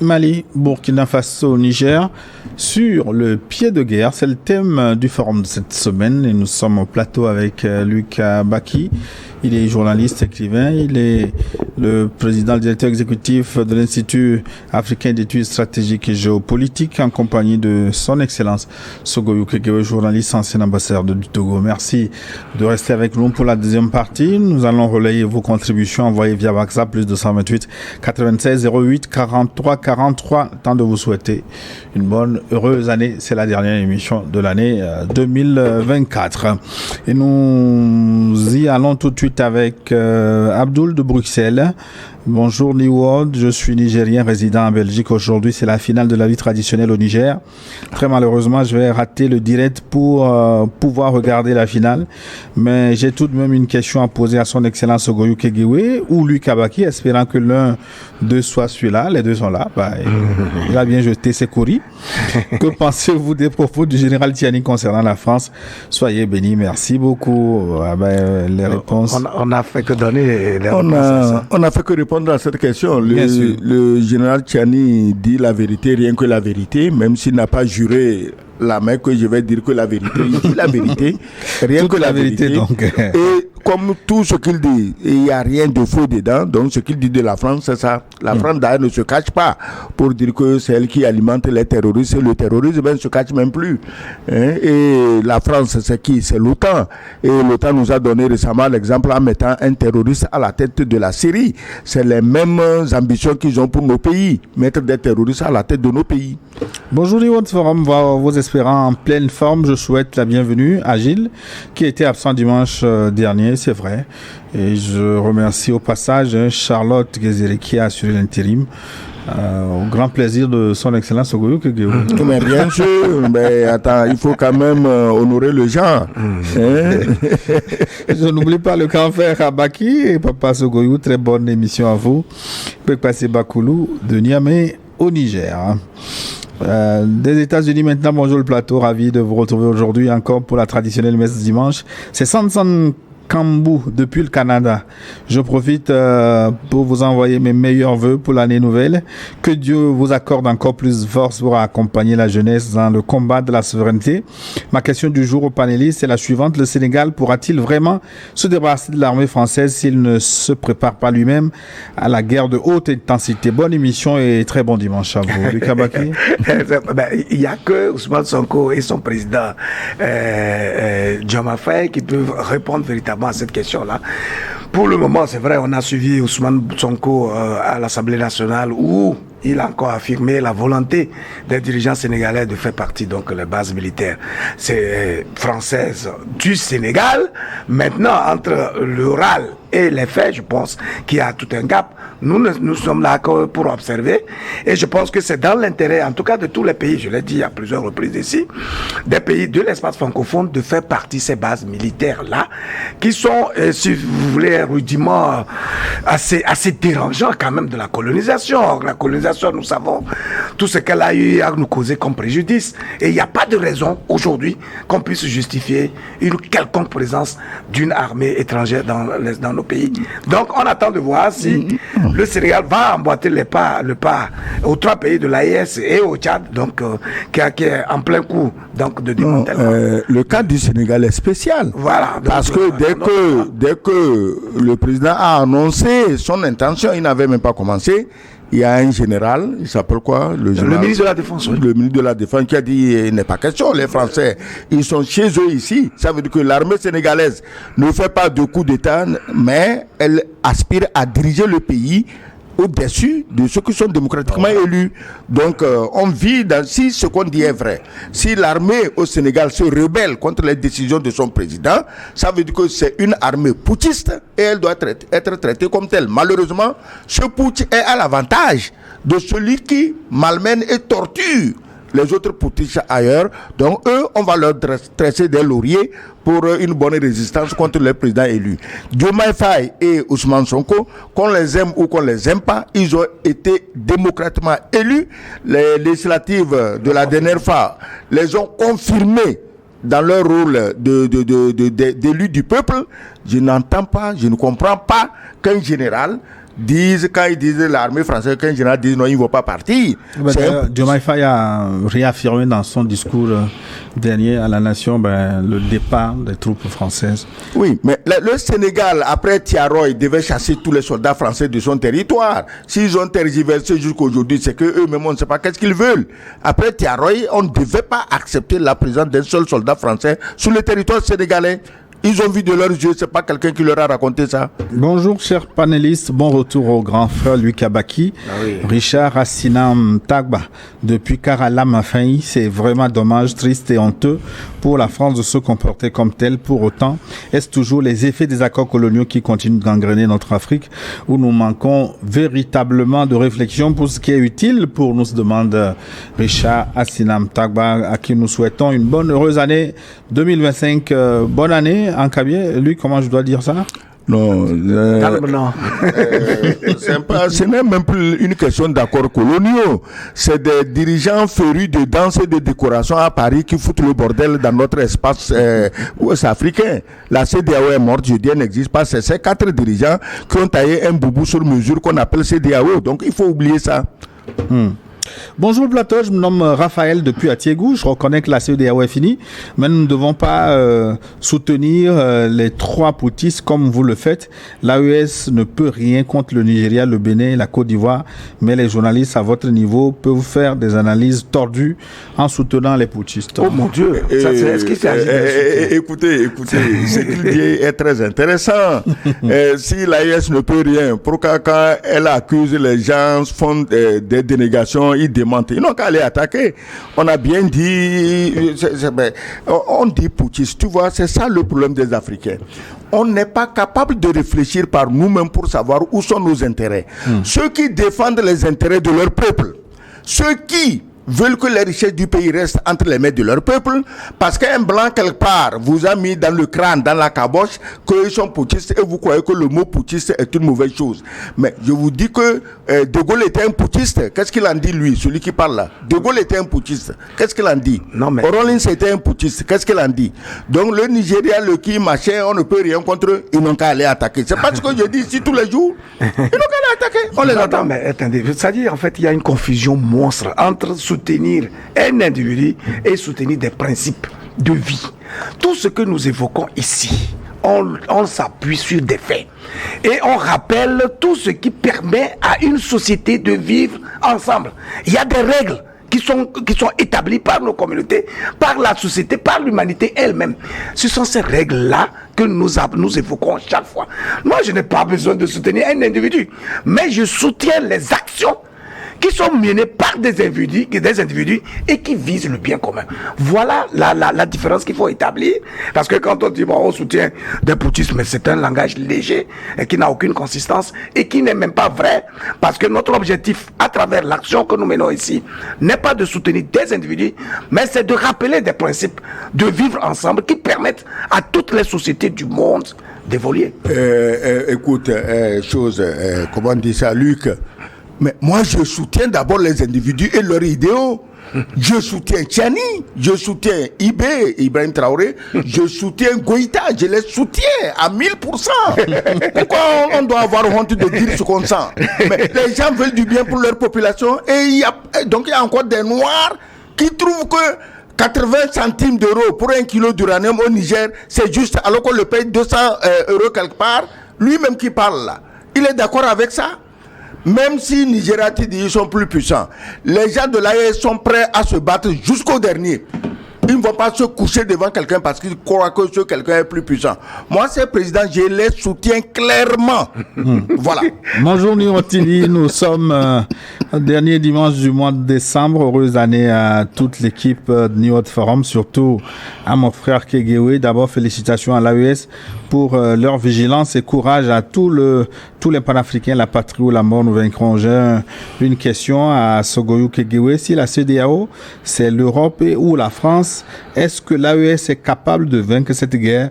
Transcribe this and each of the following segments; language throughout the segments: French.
Mali, Burkina Faso, Niger, sur le pied de guerre. C'est le thème du forum de cette semaine et nous sommes au plateau avec Lucas Baki. Il est journaliste, écrivain, il est le président, le directeur exécutif de l'Institut africain d'études stratégiques et géopolitiques en compagnie de son excellence Sogoyou Kekewe, journaliste, ancien ambassadeur du Togo. Merci de rester avec nous pour la deuxième partie. Nous allons relayer vos contributions envoyées via WhatsApp plus 228 96 08 43 43. Temps de vous souhaiter une bonne, heureuse année. C'est la dernière émission de l'année 2024. Et nous y allons tout de suite avec Abdoul de Bruxelles. Bonjour Niwod, je suis nigérien résident en Belgique. Aujourd'hui, c'est la finale de la vie traditionnelle au Niger. Très malheureusement, je vais rater le direct pour pouvoir regarder la finale. Mais j'ai tout de même une question à poser à son excellence Ogoyou Kegewe ou Lucas Baki, espérant que l'un d'eux soit celui-là. Les deux sont là. Il a bien jeté ses courriers. Que pensez-vous des propos du général Tiani concernant la France? Soyez bénis, merci beaucoup. Les réponses. On n'a fait que donner les réponses. On a fait que répondre à cette question. Le général Tiani dit la vérité, rien que la vérité, même s'il n'a pas juré la main que je vais dire que la vérité. Il dit la vérité, rien toute que la vérité. Donc. Et comme tout ce qu'il dit, il n'y a rien de faux dedans. Donc ce qu'il dit de la France, c'est ça. La France d'ailleurs ne se cache pas pour dire que c'est elle qui alimente les terroristes. Le terrorisme ne se cache même plus. Et la France, c'est qui? C'est l'OTAN. Et l'OTAN nous a donné récemment l'exemple en mettant un terroriste à la tête de la Syrie. C'est les mêmes ambitions qu'ils ont pour nos pays. Mettre des terroristes à la tête de nos pays. Bonjour les World Forum, vos espérants en pleine forme. Je souhaite la bienvenue à Gilles, qui était absent dimanche dernier, c'est vrai. Et je remercie au passage Charlotte Gézéré qui a assuré l'intérim. Au grand plaisir de son excellence Ogoyou Kegewe. Mais bien sûr, mais attends, il faut quand même honorer le genre. Je n'oublie pas le grand frère Abaki et Papa Sogoyou. Très bonne émission à vous. Pekpase Bakoulou de Niamey au Niger. Des États-Unis maintenant, bonjour le plateau, ravi de vous retrouver aujourd'hui encore pour la traditionnelle messe dimanche. C'est Sansan Kambou depuis le Canada. Je profite pour vous envoyer mes meilleurs vœux pour l'année nouvelle. Que Dieu vous accorde encore plus de force pour accompagner la jeunesse dans le combat de la souveraineté. Ma question du jour aux panélistes est la suivante. Le Sénégal pourra-t-il vraiment se débarrasser de l'armée française s'il ne se prépare pas lui-même à la guerre de haute intensité? Bonne émission et très bon dimanche à vous. Lucas Baki. Il n'y a que Ousmane Sonko et son président Diomaye Faye qui peuvent répondre véritablement à cette question-là. Pour le moment, c'est vrai, on a suivi Ousmane Sonko à l'Assemblée nationale où il a encore affirmé la volonté des dirigeants sénégalais de faire partie donc les bases militaires françaises du Sénégal. Maintenant, entre l'oral et les faits, je pense qu'il y a tout un gap. Nous sommes là pour observer et je pense que c'est dans l'intérêt, en tout cas de tous les pays, je l'ai dit à plusieurs reprises ici, des pays de l'espace francophone de faire partie de ces bases militaires-là qui sont, si vous voulez, rudiments assez dérangeants quand même de la colonisation. La colonisation, nous savons tout ce qu'elle a eu à nous causer comme préjudice et il n'y a pas de raison aujourd'hui qu'on puisse justifier une quelconque présence d'une armée étrangère dans nos pays. Donc on attend de voir si le Sénégal va emboîter le pas aux trois pays de l'AES et au Tchad, donc qui est en plein coup donc de démantèlement. Le cas du Sénégal est spécial. Voilà. Donc, parce que dès que le président a annoncé son intention, il n'avait même pas commencé. Il y a un général, il s'appelle quoi? Le ministre de la Défense. Oui. Le ministre de la Défense qui a dit il n'est pas question, les Français, ils sont chez eux ici. Ça veut dire que l'armée sénégalaise ne fait pas de coup d'État, mais elle aspire à diriger le pays au-dessus de ceux qui sont démocratiquement élus. Donc, on vit si ce qu'on dit est vrai. Si l'armée au Sénégal se rebelle contre les décisions de son président, ça veut dire que c'est une armée putschiste et elle doit être traitée comme telle. Malheureusement, ce putsch est à l'avantage de celui qui malmène et torture les autres putschistes ailleurs. Donc, eux, on va leur tresser des lauriers pour une bonne résistance contre les présidents élus. Diomaye Faye et Ousmane Sonko, qu'on les aime ou qu'on les aime pas, ils ont été démocratiquement élus. Les législatives de la dernière fois les ont confirmés dans leur rôle d'élus du peuple. Je n'entends pas, je ne comprends pas qu'un général disent, quand ils disent l'armée française, qu'un général dit non, ils ne vont pas partir. Diomaye Faye a réaffirmé dans son discours dernier à la nation le départ des troupes françaises. Oui, mais le Sénégal, après Tiaroy, devait chasser tous les soldats français de son territoire. S'ils ont tergiversé jusqu'aujourd'hui, c'est qu'eux-mêmes, on ne sait pas qu'est-ce qu'ils veulent. Après Tiaroy, on ne devait pas accepter la présence d'un seul soldat français sur le territoire sénégalais. Ils ont vu de leurs yeux, c'est pas quelqu'un qui leur a raconté ça. Bonjour chers panélistes, bon retour au grand frère Lucas Baki. Richard Assinam Tagba, depuis Karalam à Faï, c'est vraiment dommage, triste et honteux pour la France de se comporter comme telle. Pour autant, est-ce toujours les effets des accords coloniaux qui continuent de gangréner notre Afrique, où nous manquons véritablement de réflexion pour ce qui est utile pour nous, se demande Richard Assinam Tagba, à qui nous souhaitons une bonne, heureuse année 2025. Bonne année. En Kabie, lui, comment je dois dire ça? Non, ce n'est même plus une question d'accords coloniaux. C'est des dirigeants férus de danse et de décoration à Paris qui foutent le bordel dans notre espace ouest africain. La CEDEAO est morte, je dis, elle n'existe pas. C'est ces 4 dirigeants qui ont taillé un boubou sur mesure qu'on appelle CEDEAO. Donc il faut oublier ça. Bonjour plateau, je me nomme Raphaël depuis Atiégou. Je reconnais que la CEDEAO est finie, mais nous ne devons pas soutenir les 3 poutistes comme vous le faites. L'AES ne peut rien contre le Nigeria, le Bénin et la Côte d'Ivoire, mais les journalistes à votre niveau peuvent faire des analyses tordues en soutenant les poutistes. Oh mon Dieu, est-ce qu'il s'agit écoutez, ce qu'il dit est très intéressant. Si l'AES ne peut rien, pourquoi quand elle accuse les gens font des dénégations, ils démentent. Ils n'ont qu'à aller attaquer. On a bien dit, on dit putschiste. Tu vois, c'est ça le problème des Africains. On n'est pas capable de réfléchir par nous-mêmes pour savoir où sont nos intérêts. Ceux qui défendent les intérêts de leur peuple, ceux qui veulent que les richesses du pays restent entre les mains de leur peuple, parce qu'un blanc quelque part vous a mis dans le crâne, dans la caboche, qu'ils sont putschistes et vous croyez que le mot putschiste est une mauvaise chose. Mais je vous dis que De Gaulle était un putschiste. Qu'est-ce qu'il en dit lui, celui qui parle là? De Gaulle était un putschiste. Qu'est-ce qu'il en dit? Rollins était un putschiste. Qu'est-ce qu'il en dit? Donc le Nigeria, le qui machin, on ne peut rien contre eux. Ils n'ont qu'à aller attaquer. C'est pas ce que je dis ici tous les jours. Ils n'ont qu'à aller attaquer. On les attend. Mais attendez, c'est-à-dire en fait il y a une confusion monstre entre soutenir un individu et soutenir des principes de vie. Tout ce que nous évoquons ici, on s'appuie sur des faits. Et on rappelle tout ce qui permet à une société de vivre ensemble. Il y a des règles qui sont établies par nos communautés, par la société, par l'humanité elle-même. Ce sont ces règles-là que nous évoquons chaque fois. Moi, je n'ai pas besoin de soutenir un individu, mais je soutiens les actions qui sont menées par des individus et qui visent le bien commun. Voilà la différence qu'il faut établir. Parce que quand on dit on soutient des putschistes, mais c'est un langage léger et qui n'a aucune consistance et qui n'est même pas vrai. Parce que notre objectif, à travers l'action que nous menons ici, n'est pas de soutenir des individus, mais c'est de rappeler des principes de vivre ensemble qui permettent à toutes les sociétés du monde d'évoluer. Écoute, comment on dit ça, Luc? Mais moi, je soutiens d'abord les individus et leurs idéaux. Je soutiens Tchani, je soutiens Ibrahim Traoré, je soutiens Goïta, je les soutiens à 1000%. Pourquoi on doit avoir honte de dire ce qu'on sent? Mais les gens veulent du bien pour leur population et donc il y a encore des Noirs qui trouvent que 80 centimes d'euros pour 1 kilo d'uranium au Niger, c'est juste, alors qu'on le paye 200 euros quelque part. Lui-même qui parle là, il est d'accord avec ça? Même si Nigeria dit ils sont plus puissants, les gens de l'AES sont prêts à se battre jusqu'au dernier. Ils ne vont pas se coucher devant quelqu'un parce qu'ils croient que ce quelqu'un est plus puissant. Moi, ces présidents, je les soutiens clairement. Voilà. Bonjour Niotili, nous sommes dernier dimanche du mois de décembre. Heureuse année à toute l'équipe de Niot Forum, surtout à mon frère Kegewe. D'abord, félicitations à l'AES pour leur vigilance et courage à tous les panafricains, la patrie ou la mort, nous vaincrons. J'ai une question à Sogoyou Kegewe. Si la CEDEAO, c'est l'Europe ou la France, est-ce que l'AES est capable de vaincre cette guerre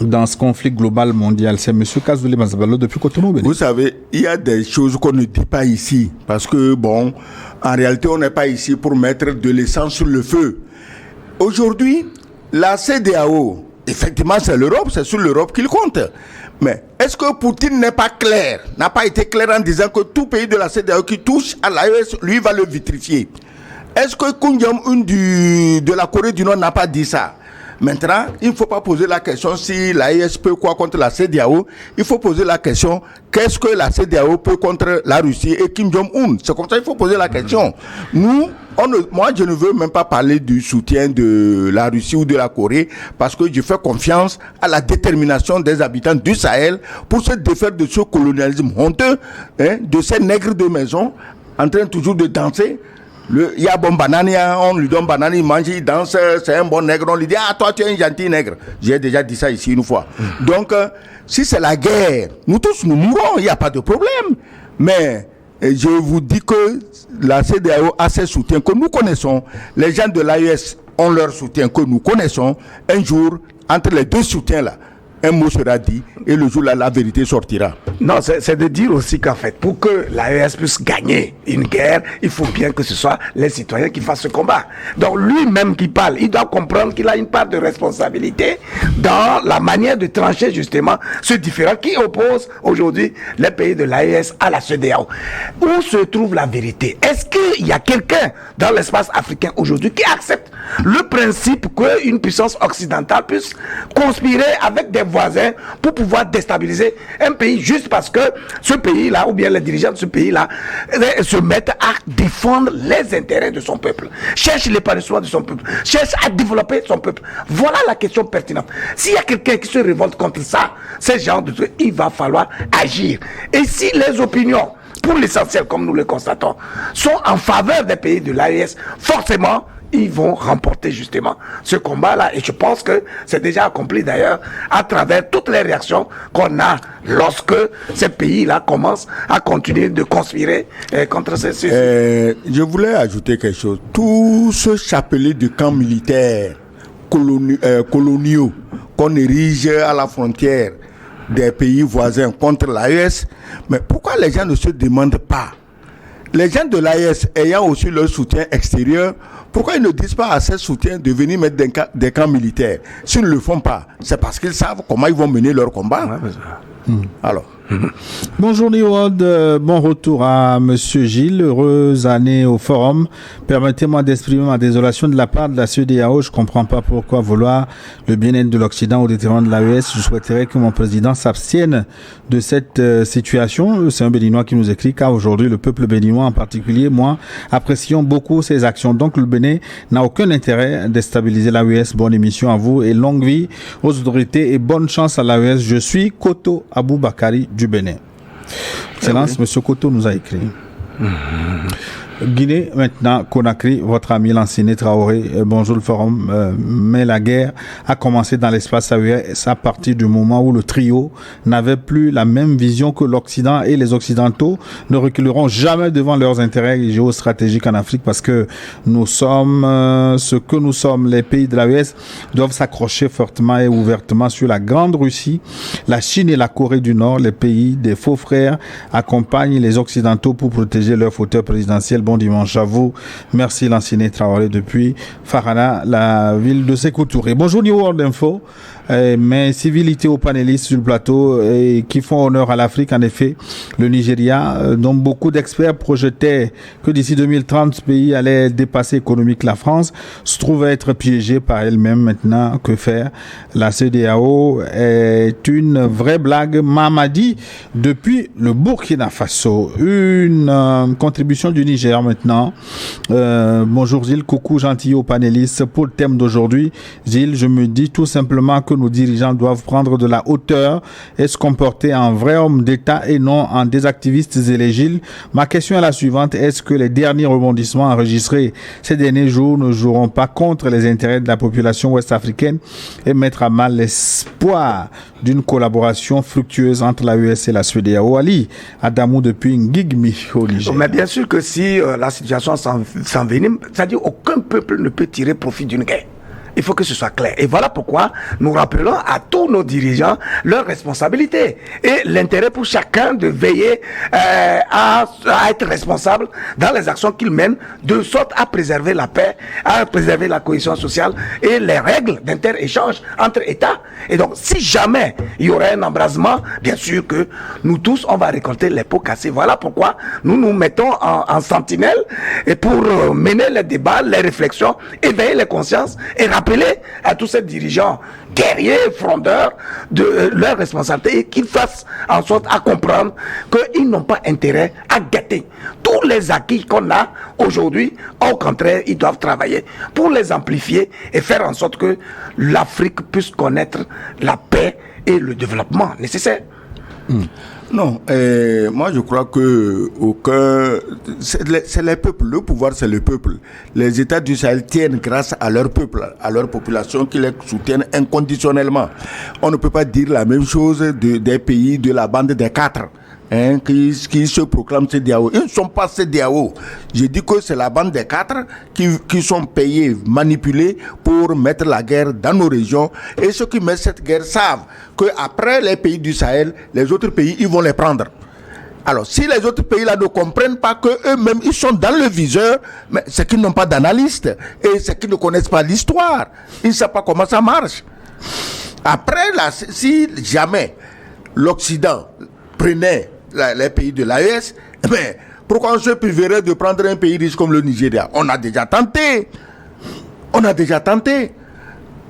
dans ce conflit global mondial? C'est M. Kazouli Mazabalo depuis Cotonou. Vous savez, il y a des choses qu'on ne dit pas ici. Parce que, bon, en réalité, on n'est pas ici pour mettre de l'essence sur le feu. Aujourd'hui, la CEDEAO, effectivement, c'est l'Europe, c'est sur l'Europe qu'il compte. Mais est-ce que Poutine n'a pas été clair en disant que tout pays de la CEDEAO qui touche à l'AES, lui, va le vitrifier? Est-ce que Kim Jong-un de la Corée du Nord n'a pas dit ça? Maintenant, il ne faut pas poser la question si l'AES peut quoi contre la CEDEAO. Il faut poser la question, qu'est-ce que la CEDEAO peut contre la Russie et Kim Jong-un? C'est comme ça qu'il faut poser la question. Moi, je ne veux même pas parler du soutien de la Russie ou de la Corée parce que je fais confiance à la détermination des habitants du Sahel pour se défaire de ce colonialisme honteux, de ces nègres de maison en train toujours de danser. Il y a bon banane, on lui donne banane, il mange, il danse, c'est un bon nègre, on lui dit ah toi tu es un gentil nègre. J'ai déjà dit ça ici une fois. Donc si c'est la guerre, nous tous nous mourrons, il n'y a pas de problème. Mais je vous dis que la CEDEAO a ses soutiens que nous connaissons. Les gens de l'AES ont leur soutien que nous connaissons. Un jour, entre les deux soutiens là, un mot sera dit et le jour là, la vérité sortira. Non, c'est de dire aussi qu'en fait, pour que l'AES puisse gagner une guerre, il faut bien que ce soit les citoyens qui fassent ce combat. Donc lui-même qui parle, il doit comprendre qu'il a une part de responsabilité dans la manière de trancher justement ce différend qui oppose aujourd'hui les pays de l'AES à la CEDEAO. Où se trouve la vérité? Est-ce qu'il y a quelqu'un dans l'espace africain aujourd'hui qui accepte le principe qu'une puissance occidentale puisse conspirer avec des voisins pour pouvoir déstabiliser un pays juste parce que ce pays-là, ou bien les dirigeants de ce pays-là, se mettent à défendre les intérêts de son peuple, cherchent l'épanouissement de son peuple, cherchent à développer son peuple? Voilà la question pertinente. S'il y a quelqu'un qui se révolte contre ça, ce genre de trucs, il va falloir agir. Et si les opinions, pour l'essentiel, comme nous le constatons, sont en faveur des pays de l'AES, forcément, ils vont remporter justement ce combat-là. Et je pense que c'est déjà accompli d'ailleurs à travers toutes les réactions qu'on a lorsque ces pays-là commencent à continuer de conspirer contre ces... Je voulais ajouter quelque chose. Tout ce chapelet de camps militaires coloniaux qu'on érige à la frontière des pays voisins contre l'AES, mais pourquoi les gens ne se demandent pas, les gens de l'AES ayant aussi leur soutien extérieur, pourquoi ils ne disent pas à ces soutiens de venir mettre des camps militaires? S'ils ne le font pas, c'est parce qu'ils savent comment ils vont mener leur combat. Alors. Bonjour Niwad, bon retour à Monsieur Gilles, heureuse année au forum. Permettez-moi d'exprimer ma désolation de la part de la CEDEAO. Je ne comprends pas pourquoi vouloir le bien-être de l'Occident au détriment de l'AES. Je souhaiterais que mon président s'abstienne de cette situation. C'est un Béninois qui nous écrit, car aujourd'hui le peuple béninois en particulier, moi, apprécions beaucoup ses actions. Donc le Bénin n'a aucun intérêt à déstabiliser l'AES. Bonne émission à vous et longue vie aux autorités et bonne chance à l'AES. Je suis Koto Aboubakari du Bénin. Excellence, Monsieur Koto nous a écrit. Guinée, maintenant, Conakry, votre ami Lansine Traoré, bonjour le forum, mais la guerre a commencé dans l'espace AES à partir du moment où le trio n'avait plus la même vision que l'Occident et les Occidentaux ne reculeront jamais devant leurs intérêts géostratégiques en Afrique parce que nous sommes ce que nous sommes. Les pays de l'AES doivent s'accrocher fortement et ouvertement sur la grande Russie, la Chine et la Corée du Nord. Les pays des faux frères accompagnent les Occidentaux pour protéger leur fauteuil présidentiel. Bon dimanche à vous. Merci Lansine Traoré depuis Farana, la ville de Sékou Touré. Bonjour New World Info. Mes civilités aux panélistes sur le plateau qui font honneur à l'Afrique. En effet, le Nigeria, dont beaucoup d'experts projetaient que d'ici 2030, ce pays allait dépasser économique la France, se trouve être piégé par elle-même maintenant. Que faire? La CEDEAO est une vraie blague. Mamadi, depuis le Burkina Faso, une contribution du Niger maintenant. Bonjour Gilles, coucou gentil aux panélistes. Pour le thème d'aujourd'hui, Gilles, je me dis tout simplement que nos dirigeants doivent prendre de la hauteur et se comporter en vrai homme d'État et non en des activistes élégiles. Ma question est la suivante. Est-ce que les derniers rebondissements enregistrés ces derniers jours ne joueront pas contre les intérêts de la population ouest-africaine et mettre à mal l'espoir d'une collaboration fructueuse entre l'AES et la CEDEAO? Ali Adamou depuis Ngigmi au Niger. Mais bien sûr que si la situation s'envenime, c'est-à-dire aucun peuple ne peut tirer profit d'une guerre. il faut que ce soit clair. Et voilà pourquoi nous rappelons à tous nos dirigeants leurs responsabilités et l'intérêt pour chacun de veiller à être responsable dans les actions qu'ils mènent, de sorte à préserver la paix, à préserver la cohésion sociale et les règles d'inter-échange entre États. Et donc, si jamais il y aurait un embrasement, bien sûr que nous tous, on va récolter les pots cassés. Voilà pourquoi nous nous mettons en sentinelle et pour mener les débats, les réflexions, éveiller les consciences et rappeler à tous ces dirigeants guerriers, frondeurs, de leur responsabilité et qu'ils fassent en sorte à comprendre qu'ils n'ont pas intérêt à gâter tous les acquis qu'on a aujourd'hui. Au contraire, ils doivent travailler pour les amplifier et faire en sorte que l'Afrique puisse connaître la paix et le développement nécessaire. Non, moi je crois que c'est les peuples, le pouvoir c'est le peuple. Les États du Sahel tiennent grâce à leur peuple, à leur population qui les soutiennent inconditionnellement. On ne peut pas dire la même chose des pays de la bande des quatre. Qui se proclament CEDEAO. Ils ne sont pas CEDEAO. Je dis que c'est la bande des quatre qui sont payés, manipulés pour mettre la guerre dans nos régions. Et ceux qui mettent cette guerre savent qu'après les pays du Sahel, les autres pays, ils vont les prendre. Alors, si les autres pays-là ne comprennent pas qu'eux-mêmes, ils sont dans le viseur, mais c'est qu'ils n'ont pas d'analystes et c'est qu'ils ne connaissent pas l'histoire. Ils ne savent pas comment ça marche. Après, si jamais l'Occident prenait les pays de l'AES, mais pourquoi on se priverait de prendre un pays riche comme le Nigeria? On a déjà tenté.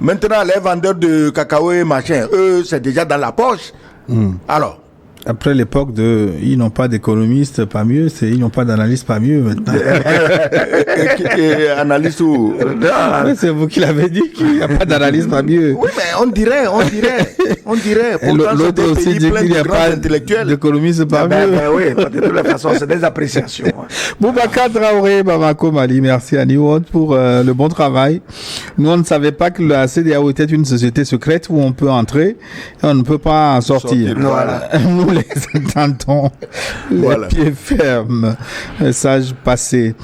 Maintenant, les vendeurs de cacao et machin, eux, c'est déjà dans la poche. Alors, après l'époque de ils n'ont pas d'économistes, pas mieux, c'est ils n'ont pas d'analystes, pas mieux maintenant. Analyste ou c'est vous qui l'avez dit qu'il n'y a pas d'analyste, pas mieux. Oui, mais on dirait. L'autre aussi dit qu'il n'y a pas d'économistes, pas mieux. Oui, de toutes les façons, c'est des appréciations. Boubacar Traoré, Bamako Mali, merci à Niwot pour le bon travail. Nous, on ne savait pas que la CEDEAO était une société secrète où on peut entrer et on ne peut pas en sortir. Voilà. Nous les entendons, les pieds fermes. Message passé.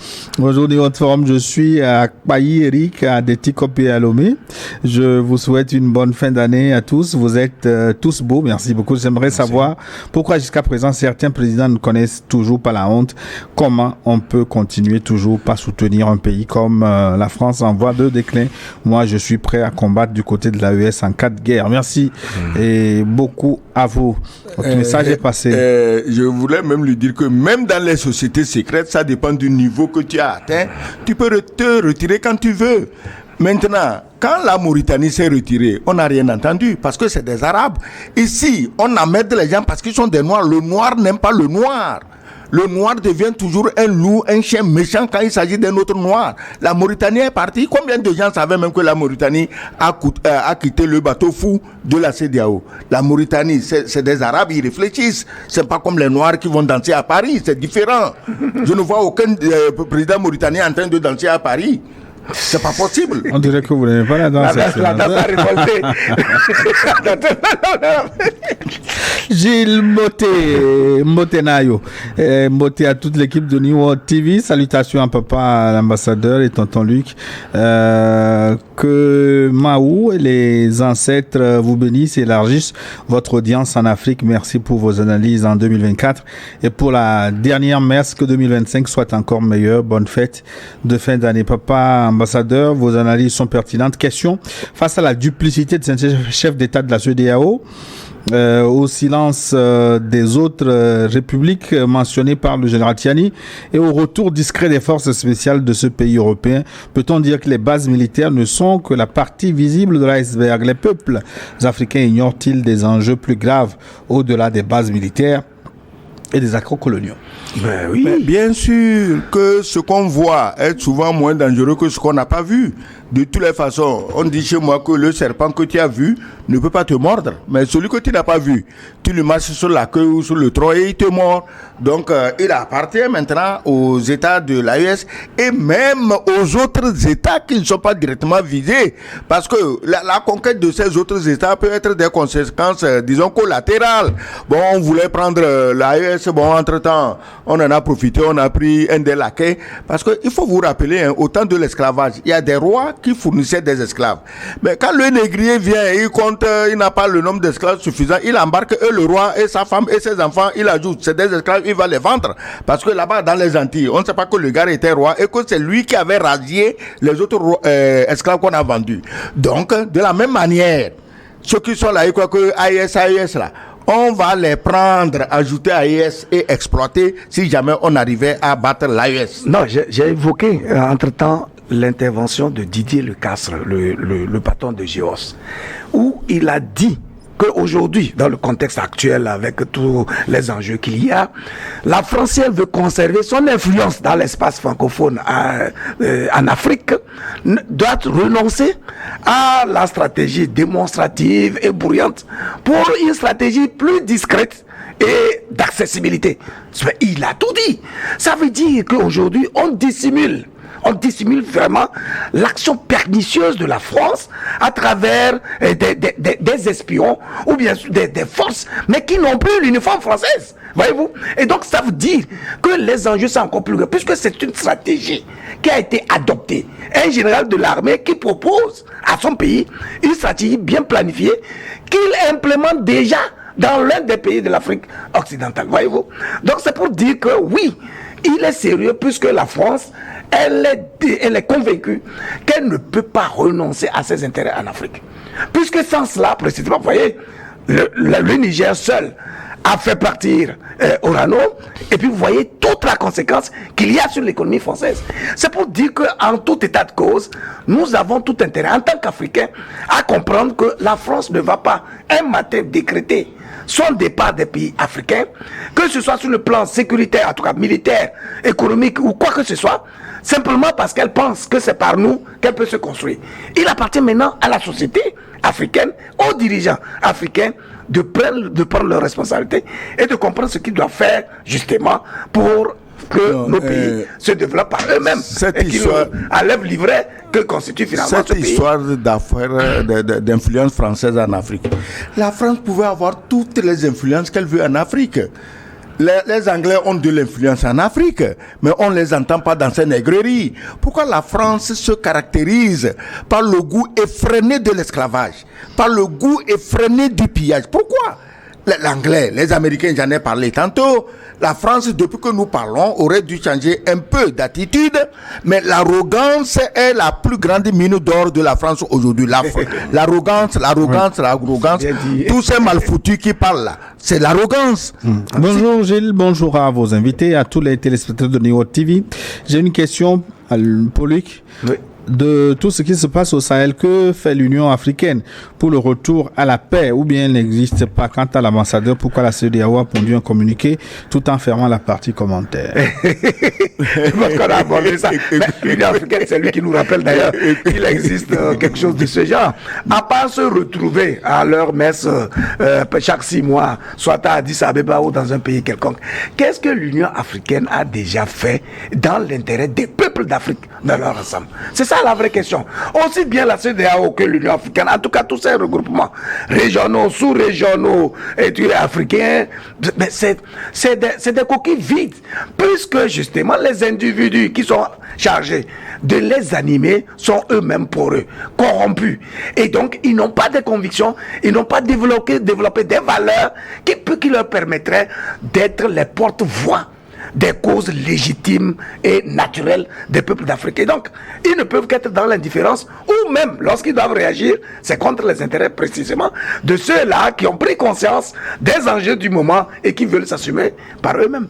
Aujourd'hui, votre forum, je suis à Kpayi Eric, à Detikop et à Lomé. Je vous souhaite une bonne fin d'année à tous. Vous êtes tous beaux. Merci beaucoup. J'aimerais savoir pourquoi jusqu'à présent certains présidents ne connaissent toujours pas la honte. Comment on peut continuer toujours pas soutenir un pays comme la France en voie de déclin. Moi, je suis prêt à combattre du côté de l'AES en cas de guerre. Merci et beaucoup à vous. Votre message est passé. Je voulais même lui dire que même dans les sociétés secrètes, ça dépend du niveau que tu as atteint. Tu peux te retirer quand tu veux. Maintenant, quand la Mauritanie s'est retirée, on n'a rien entendu parce que c'est des Arabes. Ici, on emmerde les gens parce qu'ils sont des Noirs. Le Noir n'aime pas le Noir. Le Noir devient toujours un loup, un chien méchant quand il s'agit d'un autre Noir. La Mauritanie est partie. Combien de gens savaient même que la Mauritanie a quitté le bateau fou de la CEDEAO? La Mauritanie, c'est des Arabes, ils réfléchissent. C'est pas comme les Noirs qui vont danser à Paris, c'est différent. Je ne vois aucun président mauritanien en train de danser à Paris. C'est pas possible. On dirait que vous n'aimez pas la danse. La danse a révolté. Gilles Motenayo. Moté à toute l'équipe de New World TV. Salutations à papa, à l'ambassadeur et tonton Luc. Que Mahou et les ancêtres vous bénissent et élargissent votre audience en Afrique. Merci pour vos analyses en 2024. Et pour la dernière messe, que 2025 soit encore meilleur. Bonne fête de fin d'année. Papa, ambassadeur, vos analyses sont pertinentes. Question, face à la duplicité de certains chefs d'État de la CEDEAO, au silence des autres républiques mentionnées par le général Tiani et au retour discret des forces spéciales de ce pays européen, peut-on dire que les bases militaires ne sont que la partie visible de l'iceberg? Les peuples africains ignorent-ils des enjeux plus graves au-delà des bases militaires et des accords coloniaux? Ben oui. Mais bien sûr que ce qu'on voit est souvent moins dangereux que ce qu'on n'a pas vu. De toutes les façons, on dit chez moi que le serpent que tu as vu, ne peut pas te mordre. Mais celui que tu n'as pas vu, tu lui marches sur la queue ou sur le tronc et il te mord. Donc, il appartient maintenant aux États de l'AES et même aux autres États qui ne sont pas directement visés. Parce que la conquête de ces autres États peut être des conséquences, disons, collatérales. Bon, on voulait prendre l'AES, bon, entre-temps, on en a profité, on a pris un des laquais. Parce qu'il faut vous rappeler, au temps de l'esclavage, il y a des rois qui fournissaient des esclaves. Mais quand le négrier vient et il compte, il n'a pas le nombre d'esclaves suffisant, il embarque le roi et sa femme et ses enfants, il ajoute, c'est des esclaves, il va les vendre. Parce que là-bas, dans les Antilles, on ne sait pas que le gars était roi et que c'est lui qui avait radié les autres esclaves qu'on a vendus. Donc, de la même manière, ceux qui sont là, ils croient que AES là, on va les prendre, ajouter AES et exploiter si jamais on arrivait à battre l'AES. Non, j'ai évoqué entre-temps l'intervention de Didier Lecastre, le patron de GEOS, où il a dit qu'aujourd'hui, dans le contexte actuel, avec tous les enjeux qu'il y a, la France, si elle veut conserver son influence dans l'espace francophone en Afrique, doit renoncer à la stratégie démonstrative et bruyante pour une stratégie plus discrète et d'accessibilité. Il a tout dit. Ça veut dire qu'aujourd'hui, on dissimule vraiment l'action pernicieuse de la France à travers des espions ou bien des forces, mais qui n'ont plus l'uniforme française. Voyez-vous? Et donc, ça veut dire que les enjeux sont encore plus grands, puisque c'est une stratégie qui a été adoptée. Un général de l'armée qui propose à son pays une stratégie bien planifiée qu'il implémente déjà dans l'un des pays de l'Afrique occidentale. Voyez-vous? Donc, c'est pour dire que oui, il est sérieux puisque la France, elle est convaincue qu'elle ne peut pas renoncer à ses intérêts en Afrique. Puisque sans cela, précisément, vous voyez, le Niger seul a fait partir Orano, et puis vous voyez toute la conséquence qu'il y a sur l'économie française. C'est pour dire qu'en tout état de cause, nous avons tout intérêt, en tant qu'Africains, à comprendre que la France ne va pas un matin décréter son départ des pays africains, que ce soit sur le plan sécuritaire, en tout cas militaire, économique ou quoi que ce soit, simplement parce qu'elle pense que c'est par nous qu'elle peut se construire. Il appartient maintenant à la société africaine, aux dirigeants africains, de prendre leurs responsabilités et de comprendre ce qu'ils doivent faire justement pour que nos pays se développent par eux-mêmes et qu'ils enlèvent l'ivraie que constitue finalement ce pays. Cette histoire d'affaires, d'influence française en Afrique. La France pouvait avoir toutes les influences qu'elle veut en Afrique. Les Anglais ont de l'influence en Afrique, mais on ne les entend pas dans ces nègreries. Pourquoi la France se caractérise par le goût effréné de l'esclavage, par le goût effréné du pillage? Pourquoi? L'anglais, les Américains, j'en ai parlé tantôt. La France, depuis que nous parlons, aurait dû changer un peu d'attitude, mais l'arrogance est la plus grande mine d'or de la France aujourd'hui. L'arrogance, tous ces malfoutus qui parlent là, c'est l'arrogance. Bonjour Gilles, bonjour à vos invités, à tous les téléspectateurs de Neo TV. J'ai une question pour Luc. Oui. De tout ce qui se passe au Sahel, que fait l'Union africaine pour le retour à la paix, ou bien elle n'existe pas? Quant à l'ambassadeur, pourquoi la CEDEAO a pondu un communiqué tout en fermant la partie commentaire? Parce qu'on a abordé ça. L'Union africaine, c'est lui qui nous rappelle d'ailleurs qu'il existe quelque chose de ce genre. À part se retrouver à leur messe chaque 6 mois, soit à Addis Abeba ou dans un pays quelconque, qu'est-ce que l'Union africaine a déjà fait dans l'intérêt des peuples d'Afrique dans leur ensemble? C'est ça la vraie question. Aussi bien la CEDEAO que l'Union africaine, en tout cas tous ces regroupements régionaux, sous-régionaux et africains, mais c'est des coquilles vides, puisque justement les individus qui sont chargés de les animer sont eux-mêmes poreux, corrompus, et donc ils n'ont pas de convictions, ils n'ont pas développé des valeurs qui leur permettraient d'être les porte-voix des causes légitimes et naturelles des peuples d'Afrique. Et donc, ils ne peuvent qu'être dans l'indifférence, ou même, lorsqu'ils doivent réagir, c'est contre les intérêts précisément de ceux-là qui ont pris conscience des enjeux du moment et qui veulent s'assumer par eux-mêmes.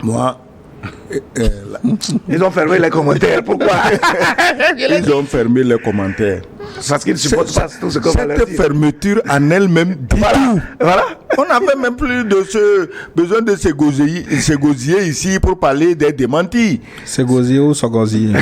Moi... Ils ont fermé les commentaires, pourquoi? Ils ont fermé les commentaires. Parce qu'ils supportent pas tout ce qu'on va leur Cette dire. fermeture en elle-même dit tout. Voilà. On n'avait même plus besoin de s'égosiller ici pour parler des démentis. C'est gosier ou sans gosier?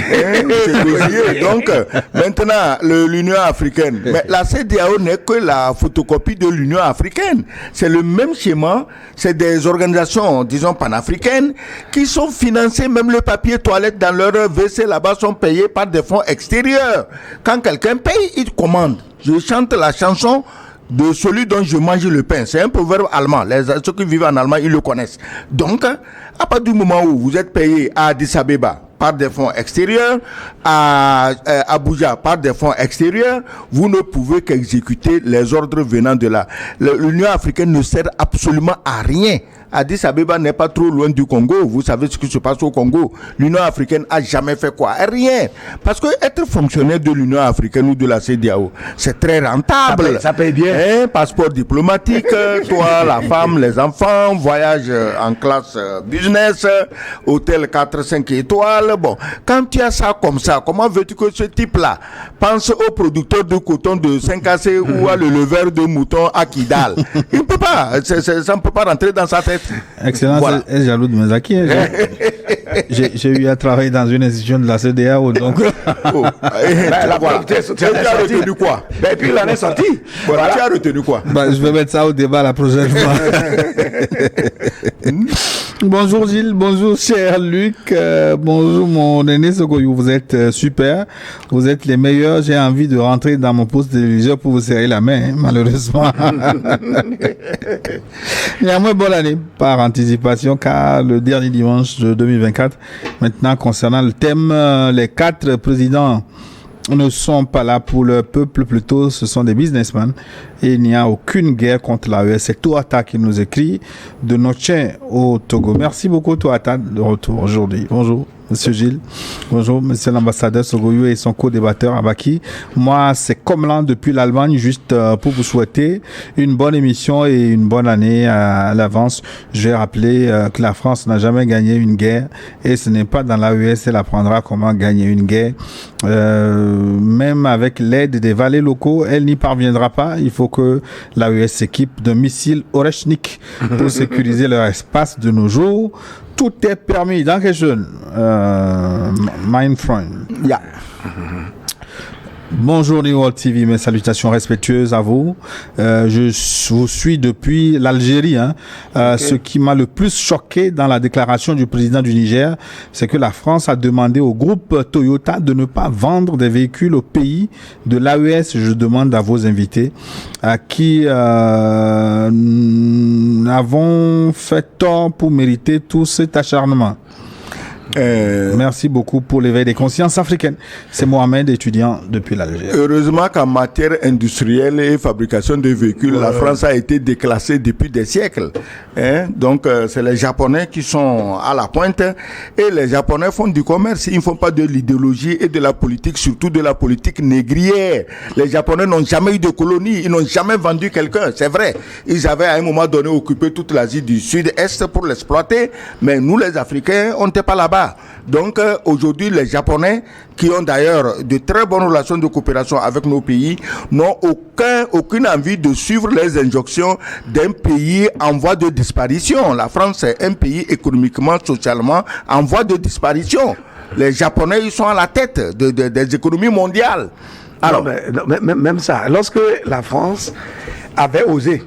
S'égosiller. Donc, maintenant, l'Union africaine. Mais la CEDEAO n'est que la photocopie de l'Union africaine. C'est le même schéma. C'est des organisations, disons, panafricaines qui sont financées. Même le papier toilette dans leur WC là-bas sont payés par des fonds extérieurs. Quand quelqu'un paye, il commande. Je chante la chanson de celui dont je mange le pain. C'est un proverbe allemand. Ceux qui vivent en Allemagne, ils le connaissent. Donc, à partir du moment où vous êtes payé à Addis Abeba par des fonds extérieurs, à Abuja par des fonds extérieurs, vous ne pouvez qu'exécuter les ordres venant de là. L'Union africaine ne sert absolument à rien. Addis Abeba n'est pas trop loin du Congo. Vous savez ce qui se passe au Congo. L'Union africaine a jamais fait quoi? Rien. Parce que être fonctionnaire de l'Union africaine ou de la CEDEAO, c'est très rentable. Ça paye bien. Passeport diplomatique, toi, la femme, les enfants, voyage en classe business, hôtel 4-5 étoiles. Bon, quand tu as ça comme ça, comment veux-tu que ce type-là pense au producteur de coton de 5AC ou à le leveur de mouton à Kidal? Il ne peut pas. Ça ne peut pas rentrer dans sa tête. Excellence, Voilà. est jaloux de mes acquis. J'ai eu à travailler dans une institution de la CEDEAO, donc. Oh. La Voilà. tu Tu as retenu quoi? Et puis l'année sortie. Voilà. Tu as retenu quoi? Bah, je vais mettre ça au débat la prochaine fois. Bonjour Gilles, bonjour cher Luc, bonjour mon aîné Sogoyou, vous êtes super, vous êtes les meilleurs, j'ai envie de rentrer dans mon poste de téléviseur pour vous serrer la main, hein, malheureusement. Néanmoins, bonne année par anticipation, car le dernier dimanche de 2024, maintenant concernant le thème, les 4 présidents ne sont pas là pour le peuple, plutôt ce sont des businessmen et il n'y a aucune guerre contre l'AES. C'est Touata qui nous écrit de Noche au Togo. Merci beaucoup Touata de retour aujourd'hui. Bonjour Monsieur Gilles, bonjour Monsieur l'ambassadeur Sogoyou et son co-débatteur Abaki. Moi c'est comme l'an depuis l'Allemagne, juste pour vous souhaiter une bonne émission et une bonne année à l'avance. Je vais rappeler que la France n'a jamais gagné une guerre et ce n'est pas dans l'AES elle apprendra comment gagner une guerre. Même avec l'aide des valets locaux, elle n'y parviendra pas. Il faut que l'AES s'équipe d'un missile Oreshnik pour sécuriser leur espace de nos jours. Tout est permis. Dankeschön, mein Freund. Yeah. Bonjour New World TV, mes salutations respectueuses à vous. Je vous suis depuis l'Algérie. Ce qui m'a le plus choqué dans la déclaration du président du Niger, c'est que la France a demandé au groupe Toyota de ne pas vendre des véhicules au pays de l'AES. Je demande à vos invités à qui avons fait tort pour mériter tout cet acharnement. Merci beaucoup pour l'éveil des consciences africaines. C'est Mohamed, étudiant depuis l'Algérie. Heureusement qu'en matière industrielle et fabrication de véhicules, la France a été déclassée depuis des siècles. Donc, c'est les Japonais qui sont à la pointe et les Japonais font du commerce. Ils ne font pas de l'idéologie et de la politique, surtout de la politique négrière. Les Japonais n'ont jamais eu de colonie, ils n'ont jamais vendu quelqu'un, c'est vrai. Ils avaient à un moment donné occupé toute l'Asie du Sud-Est pour l'exploiter, mais nous les Africains, on n'était pas là-bas. Donc aujourd'hui, les Japonais, qui ont d'ailleurs de très bonnes relations de coopération avec nos pays, n'ont aucune envie de suivre les injonctions d'un pays en voie de disparition. La France est un pays économiquement, socialement en voie de disparition. Les Japonais, ils sont à la tête des économies mondiales. Alors, même ça, lorsque la France avait osé,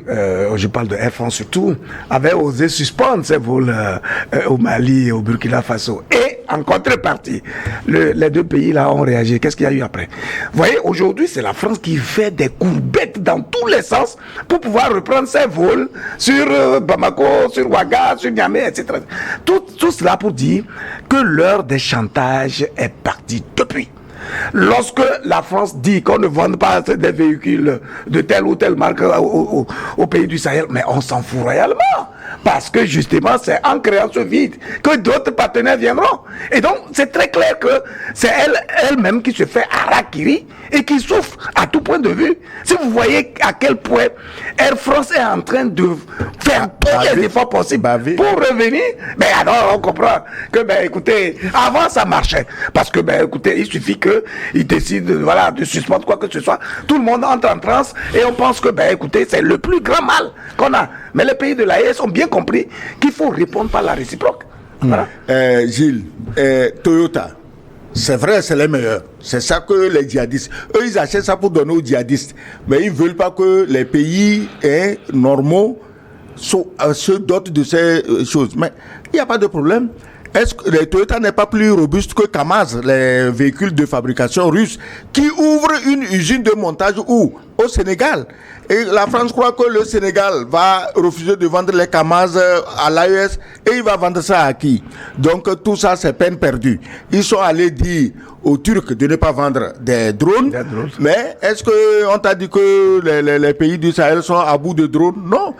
je parle de Air France surtout, avait osé suspendre ses vols au Mali et au Burkina Faso. Et en contrepartie, les deux pays là ont réagi. Qu'est-ce qu'il y a eu après? Vous voyez, aujourd'hui, c'est la France qui fait des courbettes dans tous les sens pour pouvoir reprendre ses vols sur Bamako, sur Ouaga, sur Niamey, etc. Tout cela pour dire que l'heure des chantages est partie depuis. Lorsque la France dit qu'on ne vende pas des véhicules de telle ou telle marque au pays du Sahel, mais on s'en fout royalement. parce que justement, c'est en créant ce vide que d'autres partenaires viendront. Et donc, c'est très clair que c'est elle-même qui se fait harakiri et qui souffre à tout point de vue. Si vous voyez à quel point Air France est en train de faire tous les efforts possibles pour revenir, ben alors on comprend que, ben écoutez, avant ça marchait. Parce que, ben écoutez, il suffit qu'ils décident, voilà, de suspendre quoi que ce soit. Tout le monde entre en transe et on pense que, ben écoutez, c'est le plus grand mal qu'on a. Mais les pays de l'AES ont bien compris qu'il faut répondre par la réciproque. Voilà. Gilles, Toyota, c'est vrai, c'est les meilleurs. C'est ça que les djihadistes, eux, ils achètent ça pour donner aux djihadistes. Mais ils ne veulent pas que les pays normaux se dotent de ces choses. Mais il n'y a pas de problème. Est-ce que les Toyota n'est pas plus robuste que Kamaz, les véhicules de fabrication russe, qui ouvrent une usine de montage où? Au Sénégal. Et la France croit que le Sénégal va refuser de vendre les Kamaz à l'AES et il va vendre ça à qui? Donc tout ça, c'est peine perdue. Ils sont allés dire aux Turcs de ne pas vendre des drones. Mais est-ce qu'on t'a dit que les pays du Sahel sont à bout de drones? Non.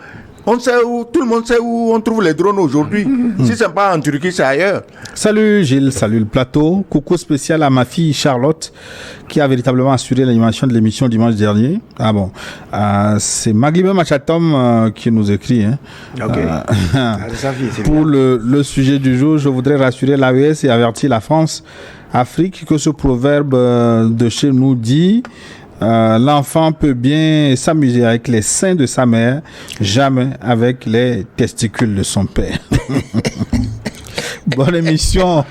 On sait où, tout le monde sait où on trouve les drones aujourd'hui. Si c'est pas en Turquie, c'est ailleurs. Salut Gilles, salut le plateau. Coucou spécial à ma fille Charlotte, qui a véritablement assuré l'animation de l'émission dimanche dernier. Ah bon, c'est Maglibé Machatom qui nous écrit. Hein. Pour le sujet du jour, je voudrais rassurer l'AES et avertir la France, Afrique, que ce proverbe de chez nous dit... l'enfant peut bien s'amuser avec les seins de sa mère, jamais avec les testicules de son père. Bonne émission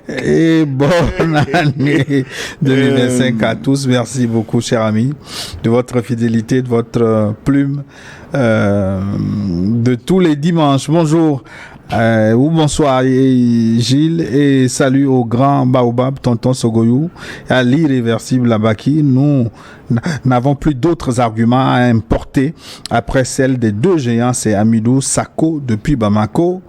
et bonne année 2025 à tous. Merci beaucoup, cher ami, de votre fidélité, de votre plume de tous les dimanches. Bonjour. Ou bonsoir Gilles et salut au grand Baobab, tonton Sogoyou, et à l'irréversible Abaki. Nous n'avons plus d'autres arguments à importer après celle des deux géants, c'est Amidou Sako depuis Bamako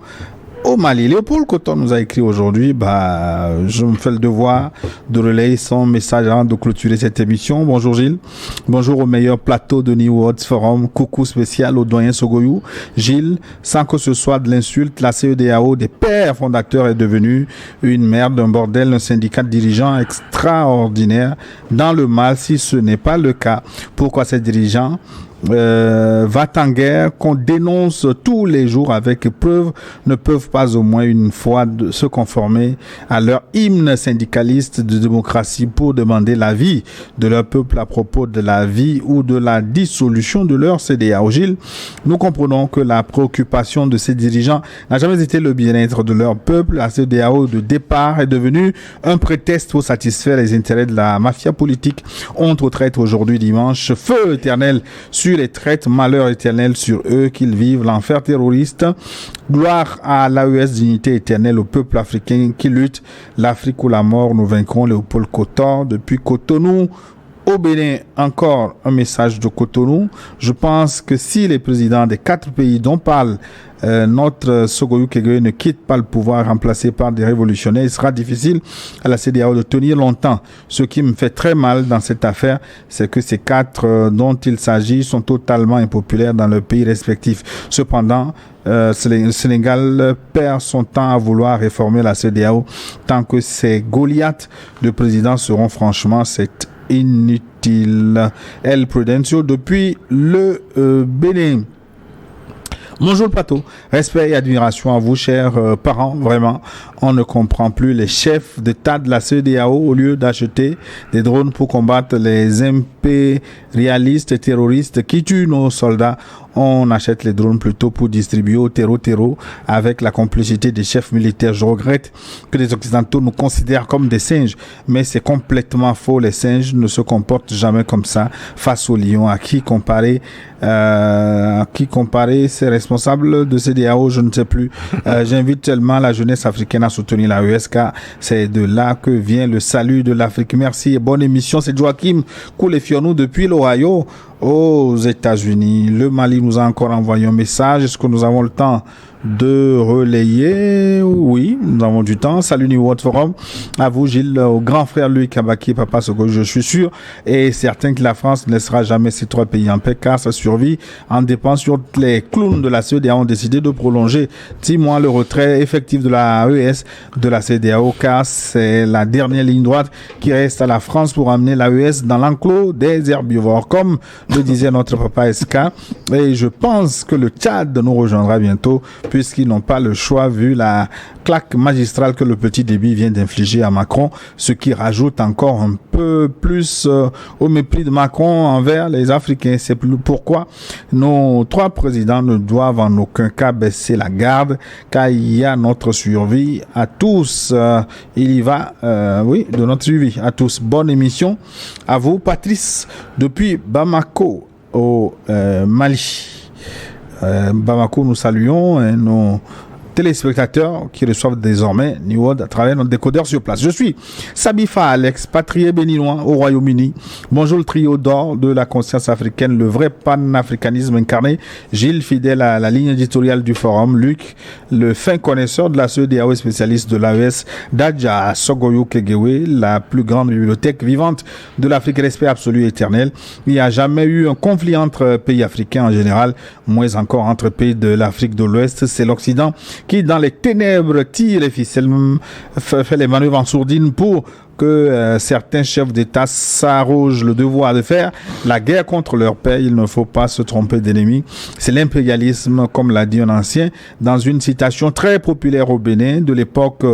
au Mali. Léopold Coton nous a écrit aujourd'hui, je me fais le devoir de relayer son message avant de clôturer cette émission. Bonjour Gilles, bonjour au meilleur plateau de New World Forum, coucou spécial au doyen Sogoyou. Gilles, sans que ce soit de l'insulte, la CEDEAO des pères fondateurs est devenue une merde, un bordel, un syndicat de dirigeants extraordinaire dans le mal si ce n'est pas le cas. Pourquoi ces dirigeants va en guerre qu'on dénonce tous les jours avec preuve ne peuvent pas au moins une fois se conformer à leur hymne syndicaliste de démocratie pour demander l'avis de leur peuple à propos de la vie ou de la dissolution de leur CEDEAO. Gilles, nous comprenons que la préoccupation de ces dirigeants n'a jamais été le bien-être de leur peuple. La CEDEAO de départ est devenue un prétexte pour satisfaire les intérêts de la mafia politique. On traite aujourd'hui dimanche feu éternel sur les traites, malheur éternel sur eux qu'ils vivent l'enfer terroriste. Gloire à l'AES, dignité éternelle au peuple africain qui lutte. L'Afrique ou la mort, nous vaincrons. Léopold Coton depuis Cotonou au Bénin. Encore un message de Cotonou. Je pense que si les présidents des 4 pays dont parle notre Sogoyou Kegre ne quitte pas le pouvoir remplacé par des révolutionnaires, il sera difficile à la CEDEAO de tenir longtemps. Ce qui me fait très mal dans cette affaire, c'est que ces 4 dont il s'agit sont totalement impopulaires dans leurs pays respectifs. Cependant, le Sénégal perd son temps à vouloir réformer la CEDEAO tant que ces Goliaths de président seront franchement c'est inutile. El Prudencio depuis le Bénin. Bonjour le plateau, respect et admiration à vous chers parents, vraiment, on ne comprend plus les chefs d'État de la CEDEAO au lieu d'acheter des drones pour combattre les impérialistes et terroristes qui tuent nos soldats. On achète les drones plutôt pour distribuer au terreau avec la complicité des chefs militaires. Je regrette que les Occidentaux nous considèrent comme des singes, mais c'est complètement faux. Les singes ne se comportent jamais comme ça face aux lions. À qui comparer ces responsables de CEDEAO, je ne sais plus. J'invite tellement la jeunesse africaine à soutenir la l'AES car c'est de là que vient le salut de l'Afrique. Merci et bonne émission. C'est Joachim Koulefionou depuis l'Ohio aux États-Unis. Le Mali nous a encore envoyé un message. Est-ce que nous avons le temps de relayer. Oui, nous avons du temps. Salut New World Forum. À vous, Gilles, au grand frère Luc Abaki, Papa Soko, je suis sûr et certain que la France ne laissera jamais ces 3 pays en paix car sa survie en dépend sur les clowns de la CEDEAO ont décidé de prolonger 10 mois le retrait effectif de la AES de la CEDEAO car c'est la dernière ligne droite qui reste à la France pour amener l'AES dans l'enclos des herbivores, comme le disait notre papa SK. Et je pense que le Tchad nous rejoindra bientôt puisqu'ils n'ont pas le choix vu la claque magistrale que le petit Déby vient d'infliger à Macron, ce qui rajoute encore un peu plus au mépris de Macron envers les Africains. C'est pourquoi nos 3 présidents ne doivent en aucun cas baisser la garde, car il y a notre survie à tous. Il y va, de notre survie à tous. Bonne émission à vous, Patrice, depuis Bamako au Mali. Bamako, nous saluons nos téléspectateurs qui reçoivent désormais New World à travers notre décodeur sur place. Je suis Sabifa Alex, patrié béninois au Royaume-Uni. Bonjour le trio d'or de la conscience africaine, le vrai panafricanisme incarné. Gilles, fidèle à la ligne éditoriale du forum. Luc, le fin connaisseur de la CEDEAO et spécialiste de l'AES. Dadja Sogoyo Kegewe, la plus grande bibliothèque vivante de l'Afrique, respect absolu et éternel. Il n'y a jamais eu un conflit entre pays africains en général, moins encore entre pays de l'Afrique de l'Ouest. C'est l'Occident qui, dans les ténèbres, tire les ficelles, fait les manœuvres en sourdine pour que certains chefs d'État s'arrogent le devoir de faire la guerre contre leur père. Il ne faut pas se tromper d'ennemi. C'est l'impérialisme, comme l'a dit un ancien, dans une citation très populaire au Bénin de l'époque,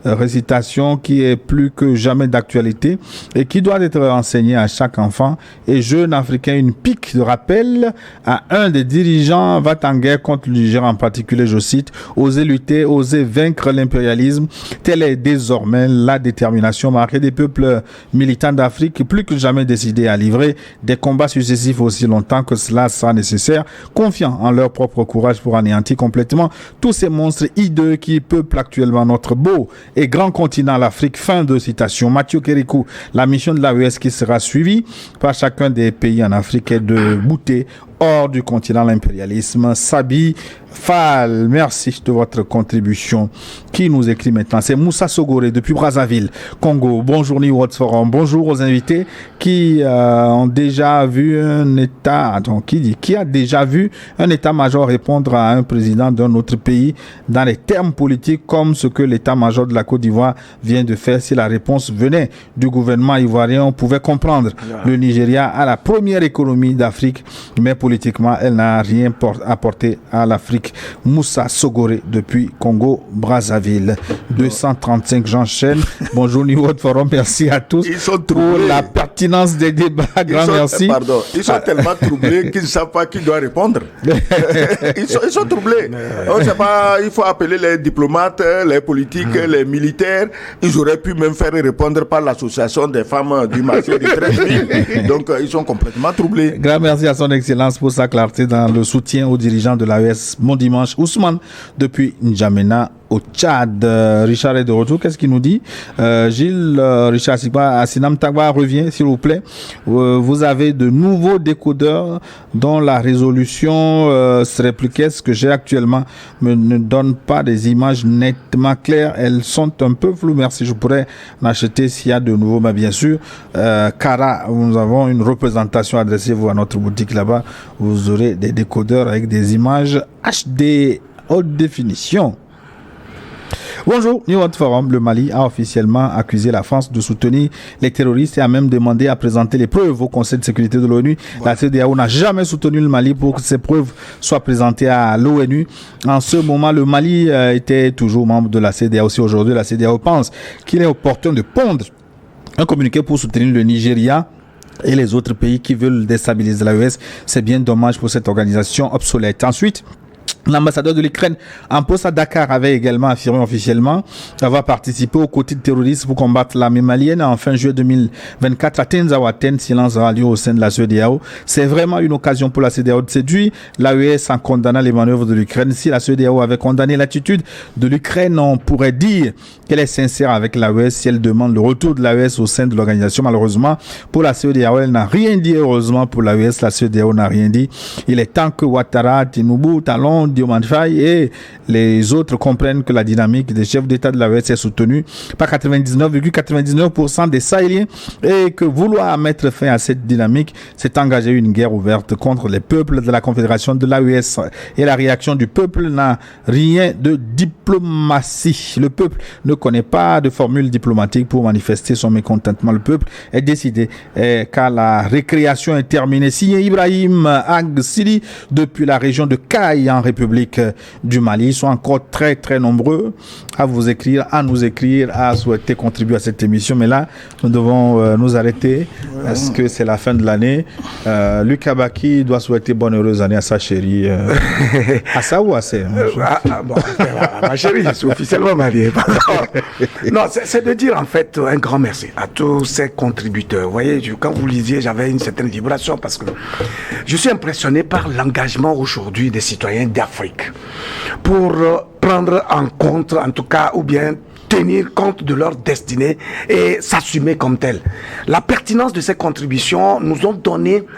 récitation qui est plus que jamais d'actualité et qui doit être enseignée à chaque enfant et jeune africain. Une pique de rappel à un des dirigeants va en guerre contre le Niger en particulier, je cite, oser lutter, oser vaincre l'impérialisme. Telle est désormais la détermination marquée des peuples militants d'Afrique, plus que jamais décidés à livrer des combats successifs aussi longtemps que cela sera nécessaire, confiants en leur propre courage pour anéantir complètement tous ces monstres hideux qui peuplent actuellement notre beau et grand continent, l'Afrique. Fin de citation. Mathieu Kérikou, la mission de l'AES qui sera suivie par chacun des pays en Afrique est de bouter hors du continent l'impérialisme. Sabi Fall, merci de votre contribution. Qui nous écrit maintenant? C'est Moussa Sogoré depuis Brazzaville, Congo. Bonjour New World Forum. Bonjour aux invités qui ont déjà vu un état, qui a déjà vu un état-major répondre à un président d'un autre pays dans les termes politiques comme ce que l'état-major de la Côte d'Ivoire vient de faire. Si la réponse venait du gouvernement ivoirien, on pouvait comprendre. Le Nigeria a la première économie d'Afrique, mais politiquement, elle n'a rien apporté à l'Afrique. Moussa Sogoré depuis Congo-Brazzaville. 235, j'enchaîne. Bonjour New World Forum, merci à tous pour la pertinence des débats. Merci. Ils sont tellement troublés qu'ils ne savent pas qui doit répondre. Ils sont troublés. On sait pas, il faut appeler les diplomates, les politiques, les militaires. Ils auraient pu même faire répondre par l'association des femmes du marché du 13 000. Donc ils sont complètement troublés. Grand merci à son excellence pour sa clarté dans le soutien aux dirigeants de l'AES. Mon dimanche, Ousmane depuis N'Djamena au Tchad. Richard est de retour. Qu'est-ce qu'il nous dit? Gilles, Richard Asinam Tagba revient, s'il vous plaît. Vous avez de nouveaux décodeurs dont la résolution serait plus qu'est-ce que j'ai actuellement ne donne pas des images nettement claires. Elles sont un peu floues. Merci. Je pourrais en acheter s'il y a de nouveau. Mais bien sûr, Cara, nous avons une représentation. Adressez-vous à notre boutique là-bas. Vous aurez des décodeurs avec des images HD haute définition. Bonjour, New World Forum. Le Mali a officiellement accusé la France de soutenir les terroristes et a même demandé à présenter les preuves au Conseil de sécurité de l'ONU. La CEDEAO n'a jamais soutenu le Mali pour que ces preuves soient présentées à l'ONU. En ce moment, le Mali était toujours membre de la CEDEAO. Aussi aujourd'hui, la CEDEAO pense qu'il est opportun de pondre un communiqué pour soutenir le Nigeria et les autres pays qui veulent déstabiliser l'AES. C'est bien dommage pour cette organisation obsolète. Ensuite, l'ambassadeur de l'Ukraine en poste à Dakar avait également affirmé officiellement avoir participé aux côtés de terroristes pour combattre l'armée malienne. En fin juillet 2024 à Tenzawaten, silence radio au sein de la CEDEAO. C'est vraiment une occasion pour la CEDEAO de séduire l'AES en condamnant les manœuvres de l'Ukraine. Si la CEDEAO avait condamné l'attitude de l'Ukraine, on pourrait dire qu'elle est sincère avec l'AES si elle demande le retour de l'AES au sein de l'organisation. Malheureusement, pour la CEDEAO, elle n'a rien dit. Heureusement pour l'AES, la CEDEAO n'a rien dit. Il est temps que Ouattara, Tinubu, Talon, Diomaye Faye et les autres comprennent que la dynamique des chefs d'État de l'AES est soutenue par 99,99% des Sahéliens et que vouloir mettre fin à cette dynamique, c'est engager une guerre ouverte contre les peuples de la Confédération de l'AES. Et la réaction du peuple n'a rien de diplomatie. Le peuple ne connaît pas de formule diplomatique pour manifester son mécontentement. Le peuple est décidé car la récréation est terminée. Signé Ibrahim Ag-Sili depuis la région de Kaï en République du Mali. Ils sont encore très très nombreux à vous écrire, à nous écrire, à souhaiter contribuer à cette émission. Mais là, nous devons nous arrêter parce que c'est la fin de l'année. Lucas Baki doit souhaiter bonne heureuse année à sa chérie. À ça ou à ça bon, ma chérie, je suis officiellement marié. Non, c'est de dire en fait un grand merci à tous ces contributeurs. Vous voyez, quand vous lisiez, j'avais une certaine vibration parce que je suis impressionné par l'engagement aujourd'hui des citoyens d'Afrique pour prendre en compte, en tout cas, ou bien tenir compte de leur destinée et s'assumer comme tel. La pertinence de ces contributions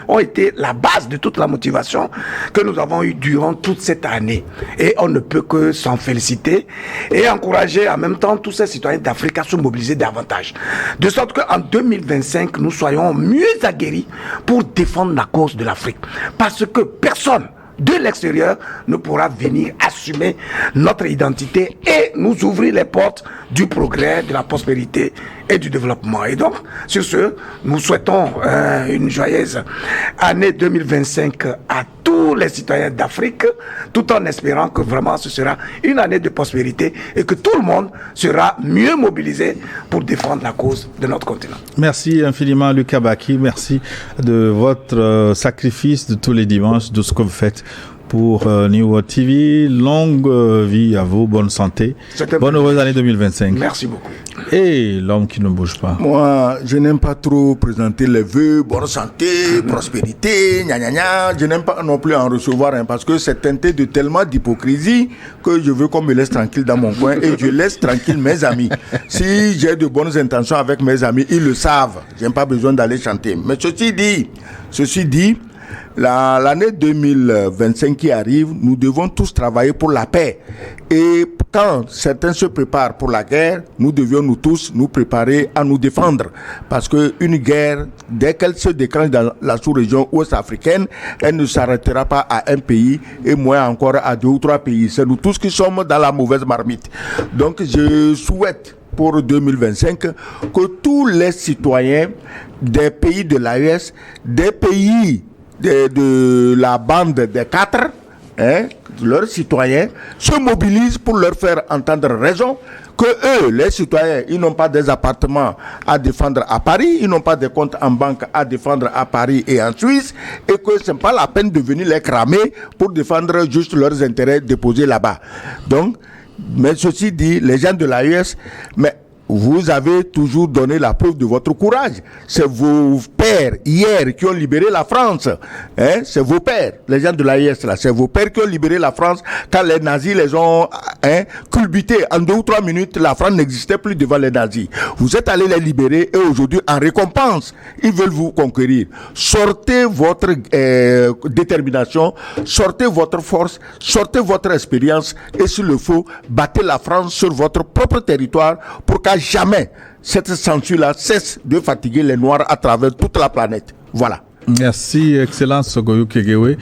ont été la base de toute la motivation que nous avons eue durant toute cette année. Et on ne peut que s'en féliciter et encourager en même temps tous ces citoyens d'Afrique à se mobiliser davantage. De sorte qu'en 2025, nous soyons mieux aguerris pour défendre la cause de l'Afrique. Parce que personne de l'extérieur ne pourra venir assumer notre identité et nous ouvrir les portes du progrès, de la prospérité et du développement. Et donc, sur ce, nous souhaitons une joyeuse année 2025 à tous les citoyens d'Afrique, tout en espérant que vraiment ce sera une année de prospérité et que tout le monde sera mieux mobilisé pour défendre la cause de notre continent. Merci infiniment Lucas Baki, merci de votre sacrifice de tous les dimanches, de ce que vous faites pour New World TV. Longue vie à vous, bonne santé, bonne heureuse année 2025. Merci beaucoup. Et l'homme qui ne bouge pas. Moi, je n'aime pas trop présenter les vœux, bonne santé, prospérité, gna gna gna. Je n'aime pas non plus en recevoir parce que c'est teinté de tellement d'hypocrisie que je veux qu'on me laisse tranquille dans mon coin et je laisse tranquille mes amis. Si j'ai de bonnes intentions avec mes amis, ils le savent. J'ai pas besoin d'aller chanter. Mais ceci dit, l'année 2025 qui arrive, nous devons tous travailler pour la paix. Et quand certains se préparent pour la guerre, nous devions nous tous nous préparer à nous défendre. Parce qu'une guerre, dès qu'elle se déclenche dans la sous-région ouest-africaine, elle ne s'arrêtera pas à un pays et moins encore à 2 ou 3 pays. C'est nous tous qui sommes dans la mauvaise marmite. Donc je souhaite pour 2025 que tous les citoyens des pays de l'AES, des pays de la bande des 4, leurs citoyens se mobilisent pour leur faire entendre raison que eux, les citoyens, ils n'ont pas des appartements à défendre à Paris, ils n'ont pas des comptes en banque à défendre à Paris et en Suisse, et que ce n'est pas la peine de venir les cramer pour défendre juste leurs intérêts déposés là-bas. Donc, mais ceci dit, les gens de l'AES, mais vous avez toujours donné la preuve de votre courage. C'est vos pères hier qui ont libéré la France. C'est vos pères, les gens de l'AIS là. C'est vos pères qui ont libéré la France quand les nazis les ont culbutés. En 2 ou 3 minutes, la France n'existait plus devant les nazis. Vous êtes allés les libérer et aujourd'hui, en récompense, ils veulent vous conquérir. Sortez votre détermination, sortez votre force, sortez votre expérience et s'il le faut, battez la France sur votre propre territoire pour qu'à jamais cette censure-là cesse de fatiguer les Noirs à travers toute la planète. Voilà. Merci, Excellence Sogoyou Kegewe.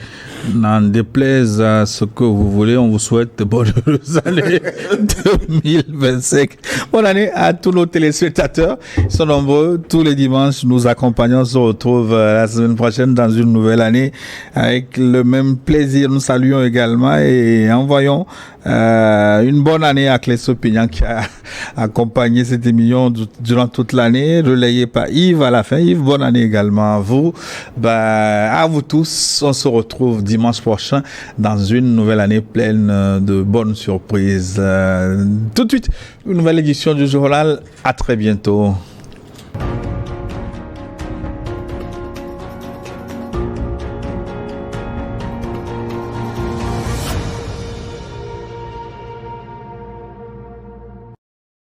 N'en déplaise à ce que vous voulez, on vous souhaite de bonnes années 2025. Bonne année à tous nos téléspectateurs. Ils sont nombreux. Tous les dimanches, nous accompagnons. On se retrouve la semaine prochaine dans une nouvelle année avec le même plaisir. Nous saluons également et envoyons une bonne année à Cléso Pignan qui a accompagné cette émission durant toute l'année, relayée par Yves à la fin. Yves, bonne année également à vous. À vous tous, on se retrouve dimanche prochain dans une nouvelle année pleine de bonnes surprises. Tout de suite, une nouvelle édition du journal. À très bientôt.